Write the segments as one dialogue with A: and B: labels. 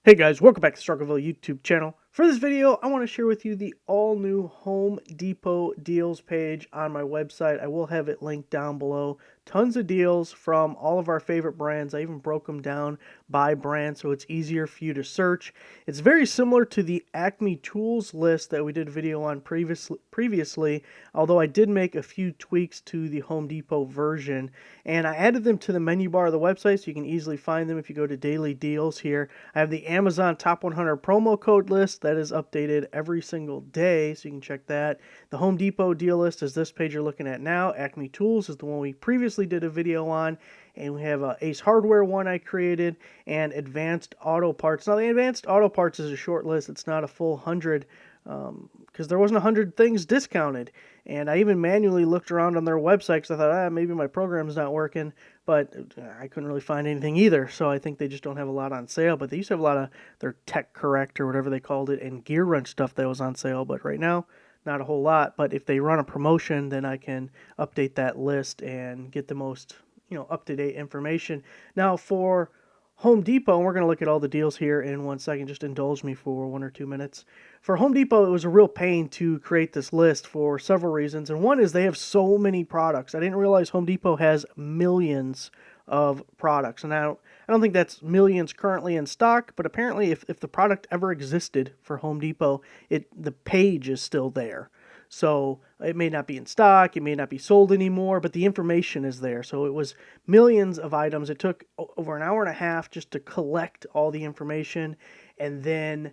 A: Hey guys, welcome back to the Rockford YouTube channel. For this video, I want to share with you the all-new Home Depot deals page on my website. I will have it linked down below. Tons of deals from all of our favorite brands. I even broke them down by brand so it's easier for you to search. It's very similar to the Acme Tools list that we did a video on previously, although I did make a few tweaks to the Home Depot version. And I added them to the menu bar of the website so you can easily find them if you go to Daily Deals here. I have the Amazon Top 100 promo code list that is updated every single day, so you can check that. The Home Depot deal list is this page you're looking at now. Acme Tools is the one we previously did a video on, and we have a Ace Hardware one I created, and Advanced Auto Parts. Now, the Advanced Auto Parts is a short list. It's not a full 100, because there wasn't 100 things discounted. And I even manually looked around on their website because I thought, maybe my program's not working, but I couldn't really find anything either. So I think they just don't have a lot on sale. But they used to have a lot of their Tech Correct or whatever they called it and Gear Wrench stuff that was on sale. But right now, not a whole lot. But if they run a promotion, then I can update that list and get the most, up-to-date information. Now for Home Depot, and we're going to look at all the deals here in 1 second. Just indulge me for 1 or 2 minutes. For Home Depot, it was a real pain to create this list for several reasons. And one is they have so many products. I didn't realize Home Depot has millions of products. And I don't think that's millions currently in stock, but apparently if the product ever existed for Home Depot, the page is still there. So it may not be in stock, it may not be sold anymore, but the information is there. So it was millions of items. It took over an hour and a half just to collect all the information. And then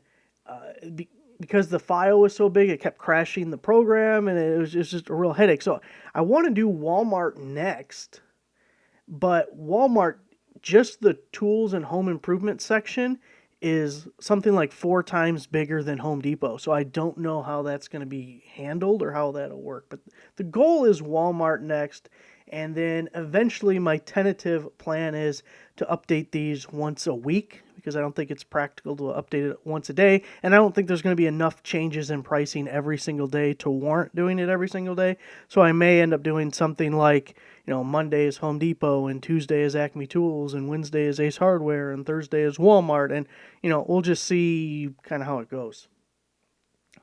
A: because the file was so big, it kept crashing the program, and it was just a real headache. So I want to do Walmart next, but Walmart, just the tools and home improvement section is something like 4 times bigger than Home Depot. So I don't know how that's going to be handled or how that'll work. But the goal is Walmart next. And then eventually my tentative plan is to update these once a week because I don't think it's practical to update it once a day. And I don't think there's going to be enough changes in pricing every single day to warrant doing it every single day. So I may end up doing something like, Monday is Home Depot and Tuesday is Acme Tools and Wednesday is Ace Hardware and Thursday is Walmart. And, we'll just see kind of how it goes.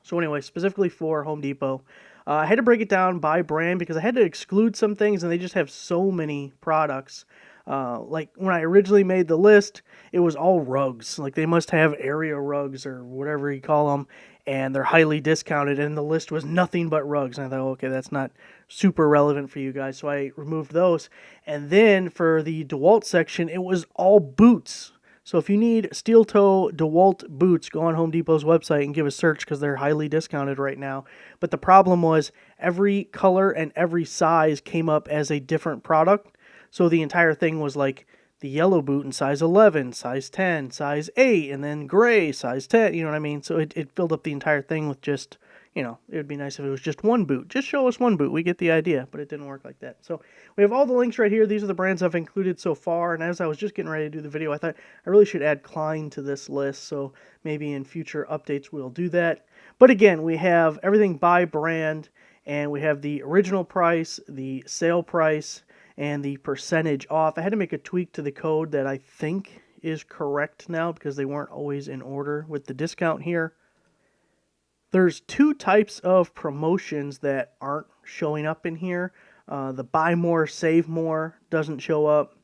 A: So anyway, specifically for Home Depot, I had to break it down by brand because I had to exclude some things and they just have so many products. Like when I originally made the list, it was all rugs. Like they must have area rugs or whatever you call them, and they're highly discounted. And the list was nothing but rugs. And I thought, okay, that's not super relevant for you guys, so I removed those. And then for the DeWALT section, it was all boots. So if you need steel toe DeWALT boots, go on Home Depot's website and give a search because they're highly discounted right now. But the problem was every color and every size came up as a different product. So the entire thing was like the yellow boot in size 11, size 10, size 8, and then gray, size 10, you know what I mean? So it filled up the entire thing with just, it would be nice if it was just one boot. Just show us one boot. We get the idea, but it didn't work like that. So we have all the links right here. These are the brands I've included so far, and as I was just getting ready to do the video, I thought I really should add Klein to this list, so maybe in future updates we'll do that. But again, we have everything by brand, and we have the original price, the sale price, and the percentage off. I had to make a tweak to the code that I think is correct now because they weren't always in order with the discount here. There's 2 types of promotions that aren't showing up in here. The buy more, save more doesn't show up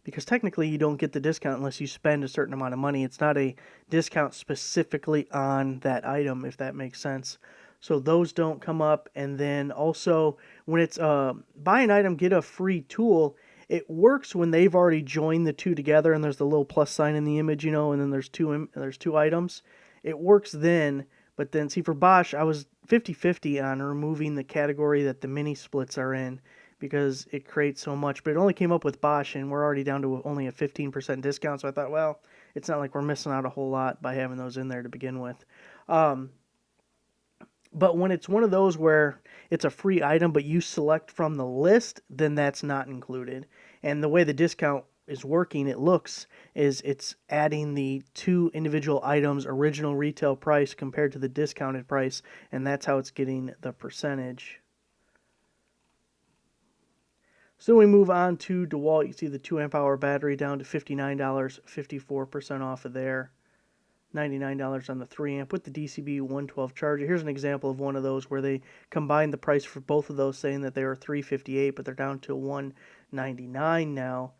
A: because technically you don't get the discount unless you spend a certain amount of money. It's not a discount specifically on that item, if that makes sense. So those don't come up. And then also when it's buy an item, get a free tool, it works when they've already joined the 2 together and there's the little plus sign in the image, and then there's two items. It works then, but then see for Bosch, I was 50-50 on removing the category that the mini splits are in because it creates so much, but it only came up with Bosch and we're already down to only a 15% discount. So I thought, well, it's not like we're missing out a whole lot by having those in there to begin with. But when it's one of those where it's a free item, but you select from the list, then that's not included. And the way the discount is working, it's adding the 2 individual items' original retail price compared to the discounted price, and that's how it's getting the percentage. So we move on to DeWALT. You see the 2 amp hour battery down to $59, 54% off of there. $99 on the 3 amp with the DCB 112 charger. Here's an example of one of those where they combined the price for both of those, saying that they were $358, but they're down to $199 now.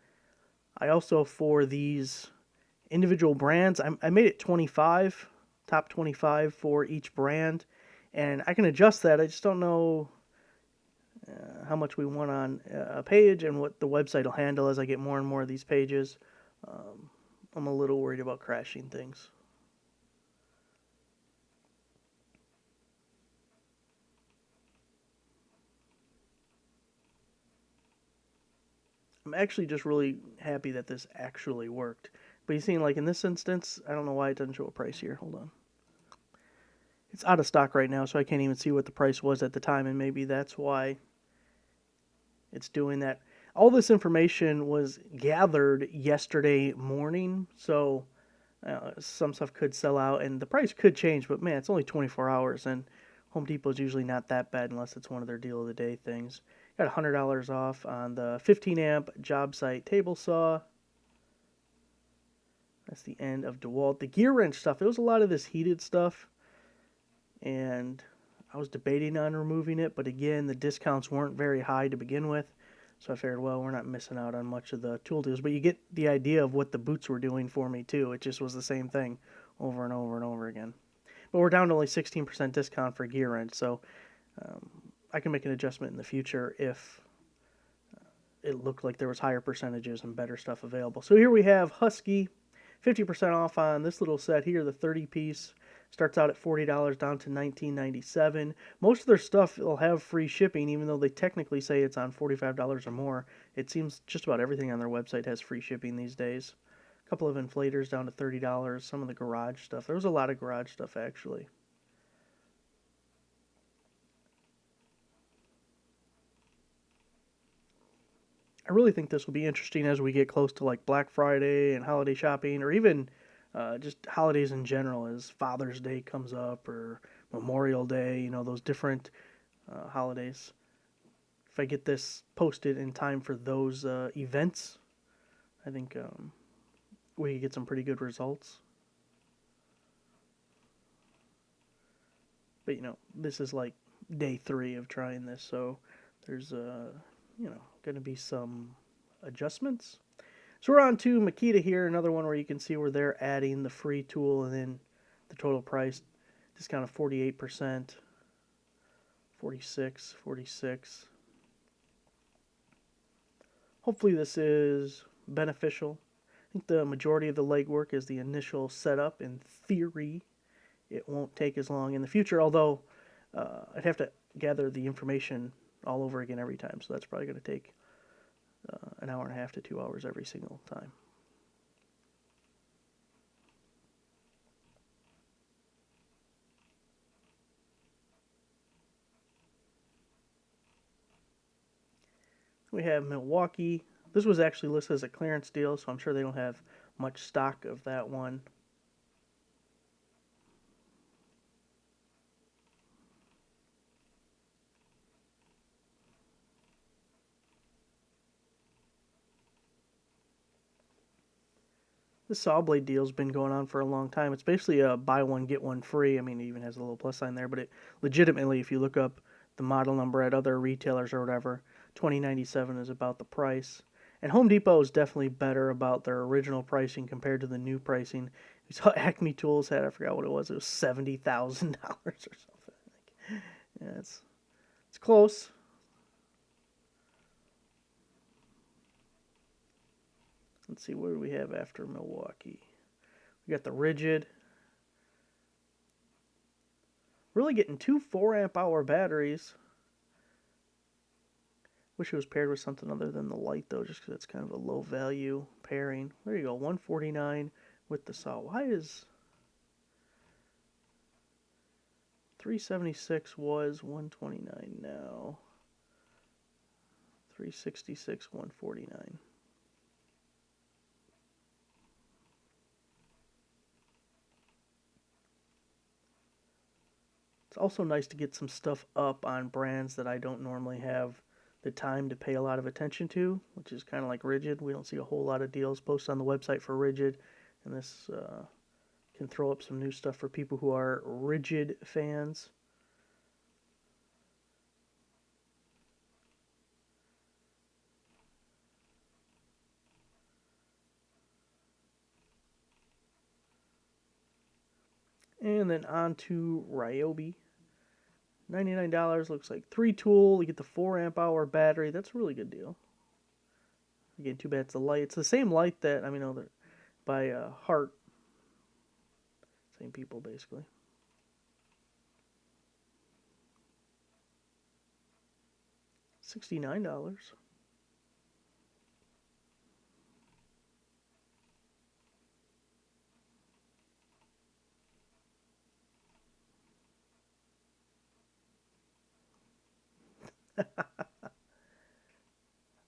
A: I also, for these individual brands, I made it 25, top 25 for each brand, and I can adjust that. I just don't know how much we want on a page and what the website will handle as I get more and more of these pages. I'm a little worried about crashing things. I'm actually just really happy that this actually worked. But you see, like in this instance, I don't know why it doesn't show a price here. Hold on. It's out of stock right now, so I can't even see what the price was at the time, and maybe that's why it's doing that. All this information was gathered yesterday morning, so some stuff could sell out, and the price could change, but man, it's only 24 hours, and Home Depot's usually not that bad unless it's one of their deal of the day things. Got $100 off on the 15 amp job site table saw. That's the end of DeWALT. The gear wrench stuff, it was a lot of this heated stuff, and I was debating on removing it, but again, the discounts weren't very high to begin with, so I figured, well, we're not missing out on much of the tool deals, but you get the idea of what the boots were doing for me too. It just was the same thing over and over and over again. But we're down to only 16% discount for gear wrench, so I can make an adjustment in the future if it looked like there was higher percentages and better stuff available. So here we have Husky, 50% off on this little set here, the 30-piece. Starts out at $40 down to $19.97. Most of their stuff will have free shipping, even though they technically say it's on $45 or more. It seems just about everything on their website has free shipping these days. A couple of inflators down to $30. Some of the garage stuff. There was a lot of garage stuff, actually. I really think this will be interesting as we get close to like Black Friday and holiday shopping, or even just holidays in general, as Father's Day comes up or Memorial Day, you know, those different holidays. If I get this posted in time for those events, I think we could get some pretty good results. But, you know, this is like day 3 of trying this, so there's, you know, going to be some adjustments. So we're on to Makita here, another one where you can see where they're adding the free tool and then the total price discount of 48%, 46, 46. Hopefully this is beneficial. I think the majority of the legwork is the initial setup. In theory, it won't take as long in the future, although I'd have to gather the information all over again every time, so that's probably going to take an hour and a half to 2 hours every single time. We have Milwaukee. This was actually listed as a clearance deal, so I'm sure they don't have much stock of that one. The saw blade deal's been going on for a long time. It's basically a buy one get one free. I mean, it even has a little plus sign there, but it legitimately, if you look up the model number at other retailers or whatever, $20.97 is about the price. And Home Depot is definitely better about their original pricing compared to the new pricing. We saw Acme Tools had, I forgot what it was $70,000 or something. Like, yeah, it's close. Let's see, what do we have after Milwaukee? We got the Rigid. Really getting 2 4-amp hour batteries. Wish it was paired with something other than the light, though, just because it's kind of a low value pairing. There you go, $149 with the saw. Why is $376 was $129 now? $366, $149. It's also nice to get some stuff up on brands that I don't normally have the time to pay a lot of attention to, which is kind of like Rigid. We don't see a whole lot of deals posted on the website for Rigid, and this can throw up some new stuff for people who are rigid fans. And then on to Ryobi. $99, looks like 3 tool. You get the 4 amp hour battery. That's a really good deal. Again, too bad it's the light. It's the same light that, by Hart. Same people, basically. $69.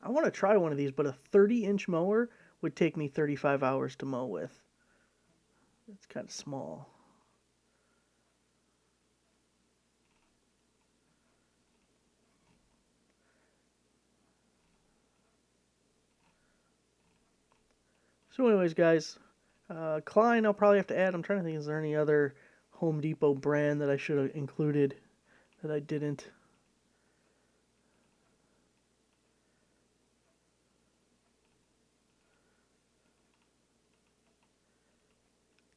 A: I want to try one of these, but a 30-inch mower would take me 35 hours to mow with. It's kind of small. So anyways, guys, Klein I'll probably have to add. I'm trying to think, is there any other Home Depot brand that I should have included that I didn't?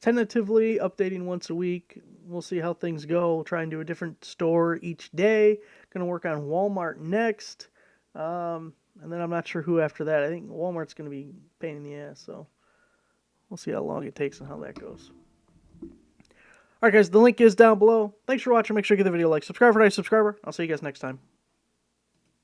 A: Tentatively updating once a week. We'll see how things go. We'll try and do a different store each day. Going to work on Walmart next. And then I'm not sure who after that. I think Walmart's going to be a pain in the ass. So we'll see how long it takes and how that goes. Alright guys, the link is down below. Thanks for watching. Make sure you give the video a like. Subscribe for a nice subscriber. I'll see you guys next time.